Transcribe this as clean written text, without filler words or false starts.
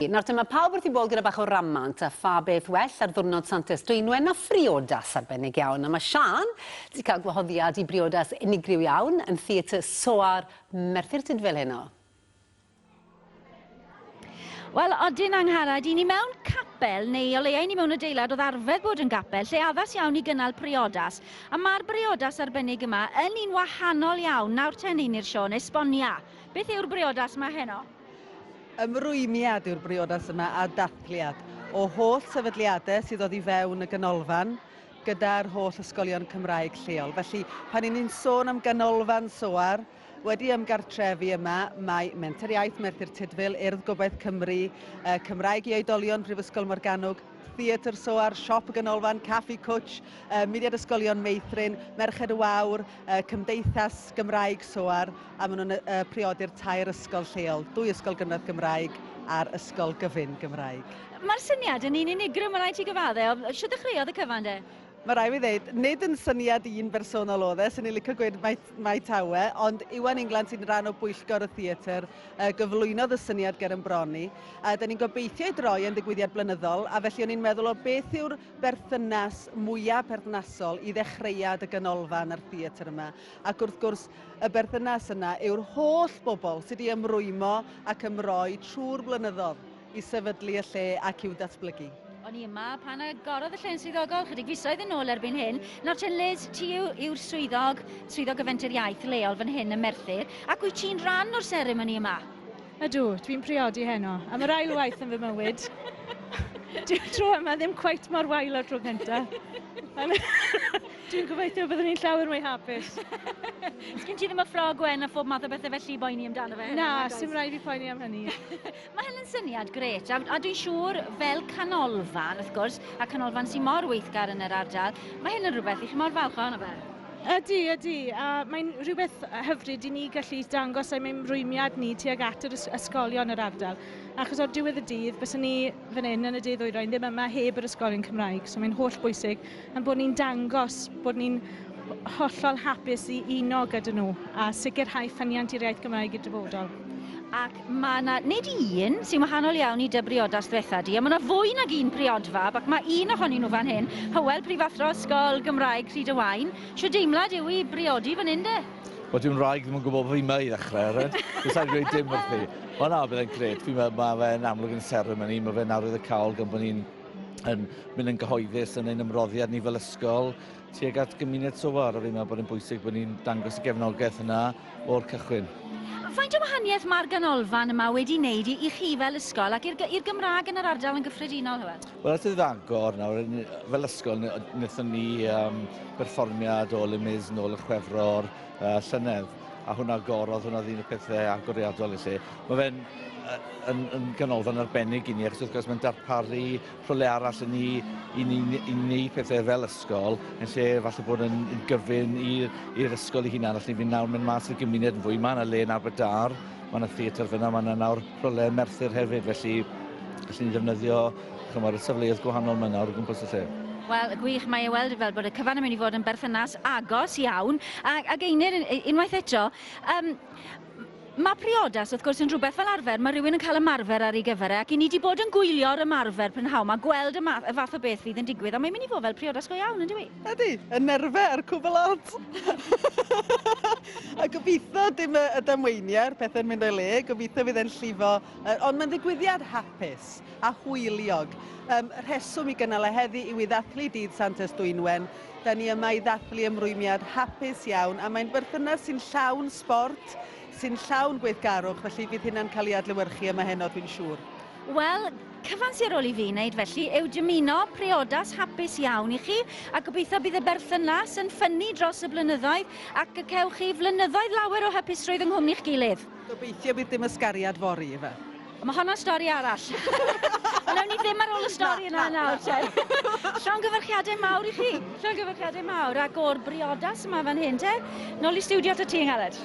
Nawr te mae pawb wrth I bod gyda bach o ramant a pha beth well ar ddiwrnod Santes Dwynwen a phriodas arbennig iawn. A mae Sian wedi cael gwahoddiad I briodas unigryw iawn yn Theatr Soar Merthyr Tydfil heno. Wel, odyn Angharad, I ni mewn capel, neu o leia I ni mewn adeilad oedd arfer bod yn capel, lle addas iawn I gynnal priodas. A mae'r briodas arbennig yma yn un wahanol iawn, nawr ten un i'r Sion, esbonia. Beth yw'r briodas yma heno? Ymrwymiad yw'r briodas yma a dathliad o holl sefydliadau sydd oedd I fewn y ganolfan gyda'r holl ysgolion Cymraeg lleol. Felly, pan ni'n sôn am ganolfan Soar, wedi ymgartrefu yma, mae Menter Iaith Merthyr Tydfil, Urdd Gobaith Cymru, Cymraeg I Oedolion Prifysgol Morgannwg, Theatr Soar, Siop y Ganolfan, Caffi Cwtch, Mudiad Ysgolion Meithrin, Merched y Wawr, Cymdeithas Gymraeg Soar, a maen nhw'n priodi'r tair ysgol lleol, 2 ysgol gynradd Gymraeg a'r ysgol gyfun Gymraeg. Mae'r syniad yn un unigryw, mae rhaid I gyfadde. Siwr ddechreuodd y cyfan de? Mae rai fi ddweud, nid yn syniad un bersonol oedd e, sy'n ni'n licio gweud mae tawe, ond Iwan England sy'n rhan o bwyllgor y theatr gyflwynodd y syniad ger yn broni. Da ni'n gobeithio I droi yn ddigwyddiad blynyddol, a felly o'n i'n meddwl o beth yw'r berthynas mwyaf perthnasol I ddechreuad y ganolfan a'r theatr yma. Ac wrth gwrs, y berthynas yna yw'r holl bobl sydd I ymrwymo ac ymroi trwy'r blynyddoedd I sefydlu y lle ac i'w datblygu. O'n I yma pan agorodd y lle'n swyddogol, chydig fisoedd yn ôl erbyn hyn. Nawr ten Liz, ti yw'r swyddog y Fenter Iaith leol fan hyn yn Merthyr, ac wyt ti'n rhan o'r seremoni yma? Ydw, dwi'n priodi heno. Am yr ail waith yn fy mywyd. Dwi'n tro yma ddim cweit mor wael o'r tro cyntaf. Dwi'n gobeithio byddwn ni'n llawer mwy hapus. Sgyn ti ddim y ffrog wen a phob math o bethau felly boeni amdano fe? Na, sim rhaid fi poeni am hynny. Mae hynny'n syniad gret, a dwi'n siŵr fel canolfan, wrth gwrs, a canolfan sy'n mor weithgar yn yr ardal, mae hyn yn rhywbeth I chi mor falch ohono fe? Ydy. Mae'n rhywbeth hyfryd I ni gallu dangos am ein rwymiad ni tuag at yr ysgolion yr ardal. Achos o'r diwedd y dydd, bys ni fan hyn yn y dydd ddwyrain ddim yma heb yr ysgolion Cymraeg. So mae'n holl bwysig am bod ni'n dangos bod ni'n hollol hapus I uno gyda nhw a sicrhau ffyniant i'r iaith Gymraeg i'r dyfodol. Ac mae yna nid un sy'n wahanol iawn I dybriodas ddiwetha di, a mae yna fwy nag un priodfab, ac mae un ohonyn nhw fan hyn, Hywel Prifathro Ysgol Gymraeg Rhyd y Waun. Siw deimlad yw I briodi fan hyn de? Wel, dwi'n rhaid ddim yn gwybod bod fi yma I ddechrau, Erin. Dwi'n sa'n gweud dim wrth fi. Ond na, bydd e'n gret. Fi'n meddwl mae fe'n amlwg yn seremoni, mae fe'n arwydd y cawl gan bod ni'n mynd yn gyhoeddus yn ein ymroddiad ni fel ysgol tuag at gymuned Soar, a fi'n meddwl bod e'n bwysig bod ni'n dangos y gefnogaeth yna o'r cychwyn. Faint o wahaniaeth mae'r ganolfan yma wedi wneud I chi fel ysgol ac i'r Gymraeg yn yr ardal yn gyffredinol, Hywel? Wel, at y ddangor nawr, fel ysgol, wnaethon ni berfformiad o Limis nôl y Chwefror llynedd, a hwnna agorodd, hwnna ddyn o pethau agoriadol I lle. Mae fe'n yn ganolfan arbennig I ni, achos wrth gwrs mae'n darparu rhywle arall I ni wneud pethau fel ysgol, yn lle falle bod yn gyfyn i'r ysgol I hunan, allan fi'n nawr mynd mas i'r gymuned yn fwy. Mae yna le yn Aberdâr, mae yna theatr fyna, mae yna nawr rhywle Merthyr hefyd, felly gallen ni ddefnyddio y safleoedd gwahanol yma nawr o gwmpas y lle. Wel, gwych, mae weld fel bod y cyfan yn mynd I fod yn berthynas agos iawn, ac einir unwaith eto, mae priodas, wrth gwrs, yn rhywbeth fel arfer, mae rhywun yn cael ymarfer ar ei gyfer ac I ni wedi bod yn gwylio'r ymarfer prynhawn, mae gweld y fath o beth fydd yn digwydd, a mae'n mynd I fod fel priodas go iawn, ynddi wi? Ydy, y nerfau a'r cwbl lot. A gobeithio dim y damweiniau'r pethau'n mynd o'i le, gobeithio fydd e'n llifo, ond mae'n ddigwyddiad hapus a hwyliog. Rheswm I gynnal e heddi yw I ddathlu dydd Santes Dwynwen. Da ni yma I ddathlu ymrwymiad hapus iawn, a mae'n berthynas sy'n llawn sport, sy'n llawn gweithgarwch, felly fydd hynna'n cael ei adlewyrchu yma heno, dwi'n siŵr. Wel, cyfan sy'n ôl I fi wneud felly yw dymuno priodas hapus iawn I chi, a gobeithio bydd y berthynas yn ffynnu dros y blynyddoedd ac y cewch chi flynyddoedd lawer o hapusrwydd yng nghwmni'ch gilydd. Gobeithio bydd dim ysgariad fori fe. Mae hwnna'n stori arall. Nawn ni ddim ar ôl y stori yna nawr, Chen. Llongyfarchiadau mawr I chi. Llongyfarchiadau mawr ac o'r briodas yma fan hyn, te. Nôl I studio ta ti, Angharad.